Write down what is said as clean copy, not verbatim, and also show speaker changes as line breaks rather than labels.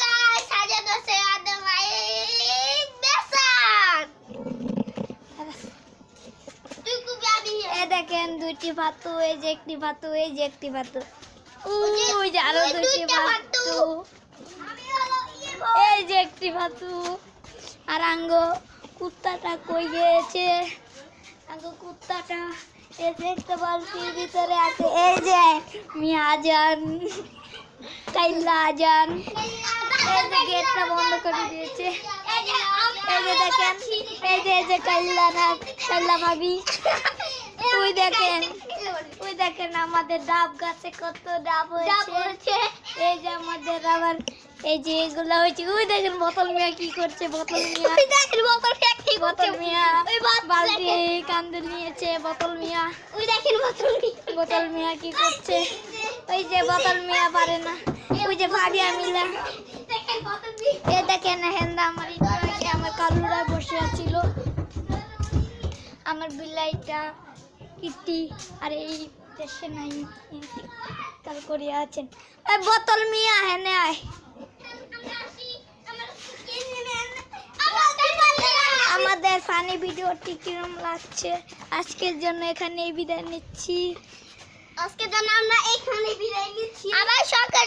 Guys, আজ আছে আদমাই বেসান। তুই কো যাবি?
এই দেখেন দুইটি ভাতু, এই যে একটি ভাতু, এই যে একটি ভাতু, ওই যে আরো দুইটি ভাতু,
আমি হলো
এই যে একটি ভাতু। আর আঙ্গো কুত্তাটা কই গিয়েছে? আঙ্গো কুত্তাটা এই যে একটা বালতির ভিতরে আছে। এই যে মিয়াজান, কাইল্লা আজান, এই যে গেটটা বন্ধ করে দিয়েছে। এই যে দেখেন, এই যে কাইল্লা না, কাইল্লা ভাবি। ওই দেখেন আমাদের ডাব গাছে কত ডাব হয়েছে। এই যে আমাদের আবার এই যে এগুলা হয়েছে। ওই দেখেন বোতল মিয়া কি করছে। বোতল মিয়া, বোতল মিয়া বালতি কান্দে নিয়েছে। বোতল মিয়া,
ওই দেখেন
বোতল মিয়া কি করছে? ওই যে বোতল মিয়া পারে না। ওই যে ভাবিয়া মিলা,
দেখেন বোতল
এ দেখেন হেন্দা আমার ইটুয়াকে আমার কালুরা বসে আছিল। আমার বিলাইটা কিটি আর এই দেশে নাই কাল করিয়া আছেন। এই বোতল মিয়া হেনে আয়। আমাদের ফানি ভিডিওটি কিরম লাগছে? আজকের জন্য এখানে বিদায় নিচ্ছি।
আজকে জন্য আমরা এখানে বিদায় নিচ্ছি। আবার সকাল